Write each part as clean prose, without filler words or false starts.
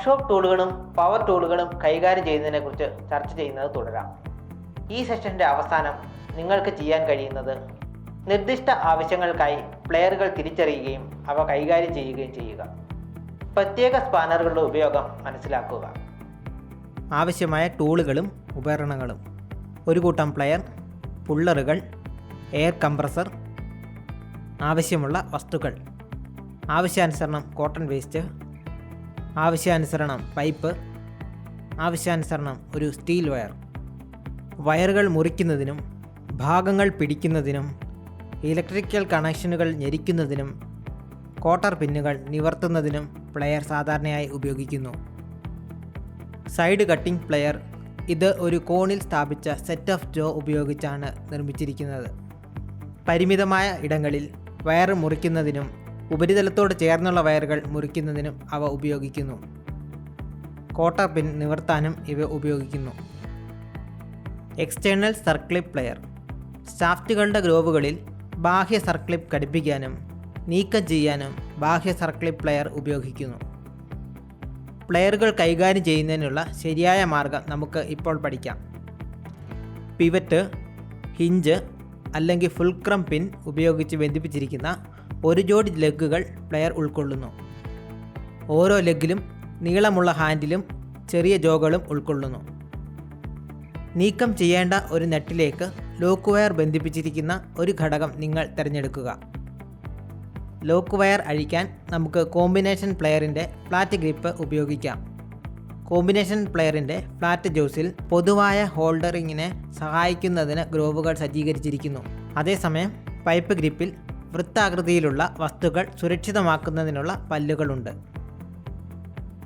Workshop ടൂളുകളും power ടൂളുകളും കൈകാര്യം ചെയ്യുന്നതിനെക്കുറിച്ച് ചർച്ച ചെയ്യുന്നത് തുടരാം. ഈ സെഷൻ്റെ അവസാനം നിങ്ങൾക്ക് ചെയ്യാൻ കഴിയുന്നത് നിർദ്ദിഷ്ട ആവശ്യങ്ങൾക്കായി പ്ലെയറുകൾ തിരിച്ചറിയുകയും അവ കൈകാര്യം ചെയ്യുകയും ചെയ്യുക. പ്രത്യേക സ്പാനറുകളുടെ ഉപയോഗം മനസ്സിലാക്കുക. ആവശ്യമായ ടൂളുകളും ഉപകരണങ്ങളും: ഒരു കൂട്ടം പ്ലെയർ, പുള്ളറുകൾ, എയർ കംപ്രസർ, ആവശ്യമുള്ള വസ്തുക്കൾ: ആവശ്യാനുസരണം കോട്ടൺ വേസ്റ്റ്, ആവശ്യാനുസരണം പൈപ്പ്, ആവശ്യാനുസരണം ഒരു സ്റ്റീൽ വയർ. വയറുകൾ മുറിക്കുന്നതിനും ഭാഗങ്ങൾ പിടിക്കുന്നതിനും ഇലക്ട്രിക്കൽ കണക്ഷനുകൾ ഞെരിക്കുന്നതിനും കോട്ടർ പിന്നുകൾ നിവർത്തുന്നതിനും പ്ലെയർ സാധാരണയായി ഉപയോഗിക്കുന്നു. സൈഡ് കട്ടിംഗ് പ്ലെയർ: ഇത് ഒരു കോണിൽ സ്ഥാപിച്ച സെറ്റ് ഓഫ് ജോ ഉപയോഗിച്ചാണ് നിർമ്മിച്ചിരിക്കുന്നത്. പരിമിതമായ ഇടങ്ങളിൽ വയർ മുറിക്കുന്നതിനും ഉപരിതലത്തോട് ചേർന്നുള്ള വയറുകൾ മുറിക്കുന്നതിനും അവ ഉപയോഗിക്കുന്നു. കോട്ടർ പിൻ നിവർത്താനും ഇവ ഉപയോഗിക്കുന്നു. എക്സ്റ്റേണൽ സർക്ലിപ്പ് പ്ലെയർ: ഷാഫ്റ്റുകളുടെ ഗ്രോവുകളിൽ ബാഹ്യ സർക്ലിപ്പ് ഘടിപ്പിക്കാനും നീക്കം ചെയ്യാനും ബാഹ്യ സർക്ലിപ്പ് പ്ലെയർ ഉപയോഗിക്കുന്നു. പ്ലെയറുകൾ കൈകാര്യം ചെയ്യുന്നതിനുള്ള ശരിയായ മാർഗം നമുക്ക് ഇപ്പോൾ പഠിക്കാം. പിവറ്റ്, ഹിഞ്ച് അല്ലെങ്കിൽ ഫുൾക്രം പിൻ ഉപയോഗിച്ച് ബന്ധിപ്പിച്ചിരിക്കുന്ന ഒരു ജോഡി ലെഗുകൾ പ്ലെയർ ഉൾക്കൊള്ളുന്നു. ഓരോ ലെഗിലും നീളമുള്ള ഹാൻഡിലും ചെറിയ ജോകളും ഉൾക്കൊള്ളുന്നു. നീക്കം ചെയ്യേണ്ട ഒരു നട്ടിലേക്ക് ലോക്ക് വയർ ബന്ധിപ്പിച്ചിരിക്കുന്ന ഒരു ഘടകം നിങ്ങൾ തിരഞ്ഞെടുക്കുക. ലോക്ക് വയർ അഴിക്കാൻ നമുക്ക് കോമ്പിനേഷൻ പ്ലെയറിൻ്റെ ഫ്ലാറ്റ് ഗ്രിപ്പ് ഉപയോഗിക്കാം. കോമ്പിനേഷൻ പ്ലെയറിൻ്റെ ഫ്ലാറ്റ് ജോസിൽ പൊതുവായ ഹോൾഡറിങ്ങിനെ സഹായിക്കുന്നതിന് ഗ്രോവുകൾ സജ്ജീകരിച്ചിരിക്കുന്നു. അതേസമയം പൈപ്പ് ഗ്രിപ്പിൽ വൃത്താകൃതിയിലുള്ള വസ്തുക്കൾ സുരക്ഷിതമാക്കുന്നതിനുള്ള പല്ലുകളുണ്ട്.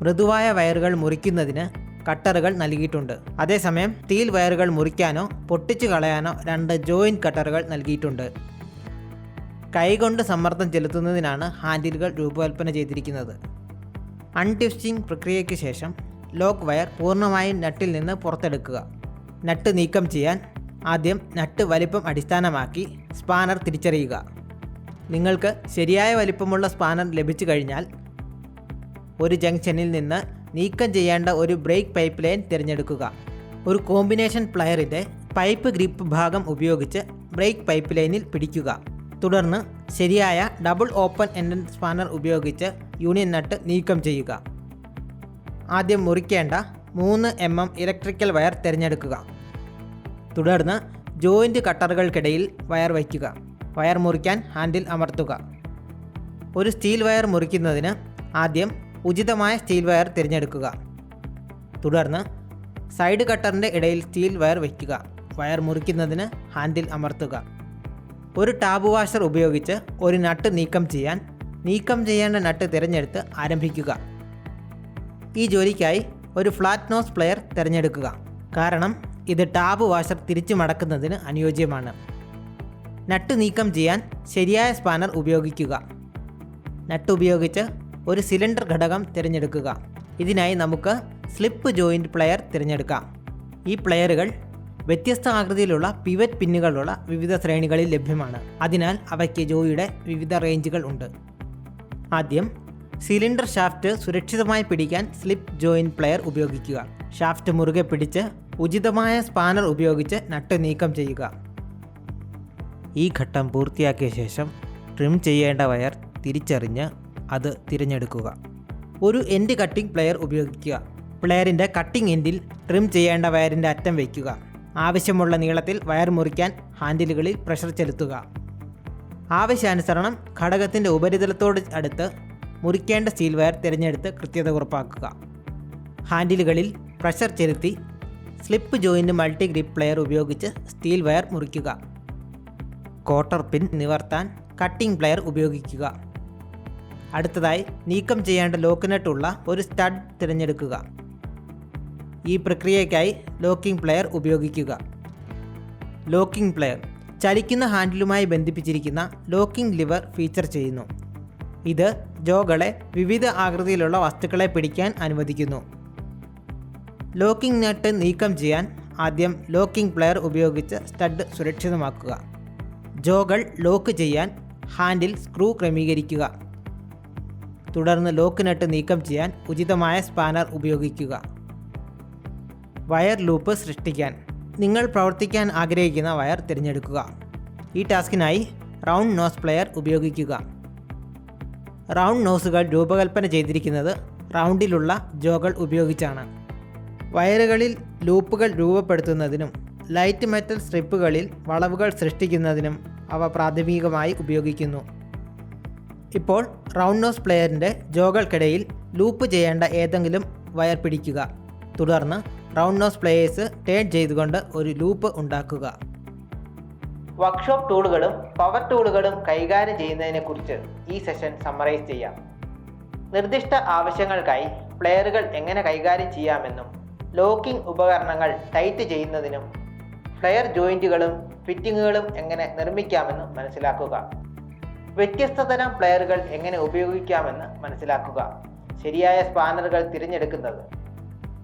മൃദുവായ വയറുകൾ മുറിക്കുന്നതിന് കട്ടറുകൾ നൽകിയിട്ടുണ്ട്. അതേസമയം സ്റ്റീൽ വയറുകൾ മുറിക്കാനോ പൊട്ടിച്ചു കളയാനോ 2 ജോയിൻറ്റ് കട്ടറുകൾ നൽകിയിട്ടുണ്ട്. കൈകൊണ്ട് സമ്മർദ്ദം ചെലുത്തുന്നതിനാണ് ഹാൻഡിലുകൾ രൂപകൽപ്പന ചെയ്തിരിക്കുന്നത്. അൺട്വിസ്റ്റിംഗ് പ്രക്രിയയ്ക്ക് ശേഷം ലോക്ക് വയർ പൂർണ്ണമായും നട്ടിൽ നിന്ന് പുറത്തെടുക്കുക. നട്ട് നീക്കം ചെയ്യാൻ ആദ്യം നട്ട് വലിപ്പം അടിസ്ഥാനമാക്കി സ്പാനർ തിരിച്ചറിയുക. നിങ്ങൾക്ക് ശരിയായ വലിപ്പമുള്ള സ്പാനർ ലഭിച്ചു കഴിഞ്ഞാൽ ഒരു ജംഗ്ഷനിൽ നിന്ന് നീക്കം ചെയ്യേണ്ട ഒരു ബ്രേക്ക് പൈപ്പ് ലൈൻ തിരഞ്ഞെടുക്കുക. ഒരു കോമ്പിനേഷൻ പ്ലെയറിൻ്റെ പൈപ്പ് ഗ്രിപ്പ് ഭാഗം ഉപയോഗിച്ച് ബ്രേക്ക് പൈപ്പ് ലൈനിൽ പിടിക്കുക. തുടർന്ന് ശരിയായ ഡബിൾ ഓപ്പൺ എൻഡഡ് സ്പാനർ ഉപയോഗിച്ച് യൂണിയൻ നട്ട് നീക്കം ചെയ്യുക. ആദ്യം മുറിക്കേണ്ട 3 mm ഇലക്ട്രിക്കൽ വയർ തിരഞ്ഞെടുക്കുക. തുടർന്ന് ജോയിൻറ്റ് കട്ടറുകൾക്കിടയിൽ വയർ വയ്ക്കുക. വയർ മുറിക്കാൻ ഹാൻഡിൽ അമർത്തുക. ഒരു സ്റ്റീൽ വയർ മുറിക്കുന്നതിന് ആദ്യം ഉചിതമായ സ്റ്റീൽ വയർ തിരഞ്ഞെടുക്കുക. തുടർന്ന് സൈഡ് കട്ടറിൻ്റെ ഇടയിൽ സ്റ്റീൽ വയർ വയ്ക്കുക. വയർ മുറിക്കുന്നതിന് ഹാൻഡിൽ അമർത്തുക. ഒരു ടാബ് വാഷർ ഉപയോഗിച്ച് ഒരു നട്ട് നീക്കം ചെയ്യേണ്ട നട്ട് തിരഞ്ഞെടുത്ത് ആരംഭിക്കുക. ഈ ജോലിക്കായി ഒരു ഫ്ലാറ്റ് നോസ് പ്ലെയർ തിരഞ്ഞെടുക്കുക. കാരണം ഇത് ടാബ് വാഷർ തിരിച്ചു മടക്കുന്നതിന് അനുയോജ്യമാണ്. നട്ട് നീക്കം ചെയ്യാൻ ശരിയായ സ്പാനർ ഉപയോഗിക്കുക. നട്ട് ഉപയോഗിച്ച് ഒരു സിലിണ്ടർ ഘടകം തിരഞ്ഞെടുക്കുക. ഇതിനായി നമുക്ക് സ്ലിപ്പ് ജോയിൻറ്റ് പ്ലെയർ തിരഞ്ഞെടുക്കാം. ഈ പ്ലെയറുകൾ വ്യത്യസ്ത ആകൃതിയിലുള്ള പിവറ്റ് പിന്നുകളുള്ള വിവിധ ശ്രേണികളിൽ ലഭ്യമാണ്. അതിനാൽ അവയ്ക്ക് ജോയുടെ വിവിധ റേഞ്ചുകൾ ഉണ്ട്. ആദ്യം സിലിണ്ടർ ഷാഫ്റ്റ് സുരക്ഷിതമായി പിടിക്കാൻ സ്ലിപ്പ് ജോയിൻറ്റ് പ്ലെയർ ഉപയോഗിക്കുക. ഷാഫ്റ്റ് മുറുകെ പിടിച്ച് ഉചിതമായ സ്പാനർ ഉപയോഗിച്ച് നട്ട് നീക്കം ചെയ്യുക. ഈ ഘട്ടം പൂർത്തിയാക്കിയ ശേഷം ട്രിം ചെയ്യേണ്ട വയർ തിരിച്ചറിഞ്ഞ് അത് തിരഞ്ഞെടുക്കുക. ഒരു എൻഡ് കട്ടിംഗ് പ്ലെയർ ഉപയോഗിക്കുക. പ്ലെയറിൻ്റെ കട്ടിംഗ് എൻഡിൽ ട്രിം ചെയ്യേണ്ട വയറിൻ്റെ അറ്റം വയ്ക്കുക. ആവശ്യമുള്ള നീളത്തിൽ വയർ മുറിക്കാൻ ഹാൻഡിലുകളിൽ പ്രഷർ ചെലുത്തുക. ആവശ്യാനുസരണം ഘടകത്തിൻ്റെ ഉപരിതലത്തോട് അടുത്ത് മുറിക്കേണ്ട സ്റ്റീൽ വയർ തിരഞ്ഞെടുത്ത് കൃത്യത ഉറപ്പാക്കുക. ഹാൻഡിലുകളിൽ പ്രഷർ ചെലുത്തി slip joint multi grip player ഉപയോഗിച്ച് സ്റ്റീൽ വയർ മുറിക്കുക. കോട്ടർ പിൻ നിവർത്താൻ കട്ടിംഗ് പ്ലെയർ ഉപയോഗിക്കുക. അടുത്തതായി നീക്കം ചെയ്യേണ്ട ലോക്ക് നട്ടുള്ള ഒരു സ്റ്റഡ് തിരഞ്ഞെടുക്കുക. ഈ പ്രക്രിയയ്ക്കായി ലോക്കിംഗ് പ്ലെയർ ഉപയോഗിക്കുക. ലോക്കിംഗ് പ്ലെയർ ചലിക്കുന്ന ഹാൻഡിലുമായി ബന്ധിപ്പിച്ചിരിക്കുന്ന ലോക്കിംഗ് ലിവർ ഫീച്ചർ ചെയ്യുന്നു. ഇത് ജോകളെ വിവിധ ആകൃതിയിലുള്ള വസ്തുക്കളെ പിടിക്കാൻ അനുവദിക്കുന്നു. ലോക്കിംഗ് നട്ട് നീക്കം ചെയ്യാൻ ആദ്യം ലോക്കിംഗ് പ്ലെയർ ഉപയോഗിച്ച് സ്റ്റഡ് സുരക്ഷിതമാക്കുക. ജോകൾ ലോക്ക് ചെയ്യാൻ ഹാൻഡിൽ സ്ക്രൂ ക്രമീകരിക്കുക. തുടർന്ന് ലോക്ക് നട്ട് നീക്കം ചെയ്യാൻ ഉചിതമായ സ്പാനർ ഉപയോഗിക്കുക. വയർ ലൂപ്പ് സൃഷ്ടിക്കാൻ നിങ്ങൾ പ്രവർത്തിക്കാൻ ആഗ്രഹിക്കുന്ന വയർ തിരഞ്ഞെടുക്കുക. ഈ ടാസ്കിനായി റൗണ്ട് നോസ് പ്ലെയർ ഉപയോഗിക്കുക. റൗണ്ട് നോസുകൾ രൂപകൽപ്പന ചെയ്തിരിക്കുന്നത് റൗണ്ടിലുള്ള ജോകൾ ഉപയോഗിച്ചാണ്. വയറുകളിൽ ലൂപ്പുകൾ രൂപപ്പെടുത്തുന്നതിനും ലൈറ്റ് മെറ്റൽ സ്ട്രിപ്പുകളിൽ വളവുകൾ സൃഷ്ടിക്കുന്നതിനും അവ പ്രാഥമികമായി ഉപയോഗിക്കുന്നു. ഇപ്പോൾ റൗണ്ട് നോസ് പ്ലെയറിൻ്റെ ജോകൾക്കിടയിൽ ലൂപ്പ് ചെയ്യേണ്ട ഏതെങ്കിലും വയർ പിടിക്കുക. തുടർന്ന് റൗണ്ട് നോസ് പ്ലെയേഴ്സ് ടേൺ ചെയ്തുകൊണ്ട് ഒരു ലൂപ്പ് ഉണ്ടാക്കുക. വർക്ക്ഷോപ്പ് ടൂളുകളും പവർ ടൂളുകളും കൈകാര്യം ചെയ്യുന്നതിനെക്കുറിച്ച് ഈ സെഷൻ സമ്മറൈസ് ചെയ്യാം. നിർദ്ദിഷ്ട ആവശ്യങ്ങൾക്കായി പ്ലെയറുകൾ എങ്ങനെ കൈകാര്യം ചെയ്യാമെന്നും ലോക്കിംഗ് ഉപകരണങ്ങൾ ടൈറ്റ് ചെയ്യുന്നതിനും പ്ലെയർ ജോയിൻറ്റുകളും ഫിറ്റിങ്ങുകളും എങ്ങനെ നിർമ്മിക്കാമെന്നും മനസ്സിലാക്കുക. വ്യത്യസ്ത തരം പ്ലെയറുകൾ എങ്ങനെ ഉപയോഗിക്കാമെന്ന് മനസ്സിലാക്കുക. ശരിയായ സ്പാനറുകൾ തിരഞ്ഞെടുക്കുന്നത്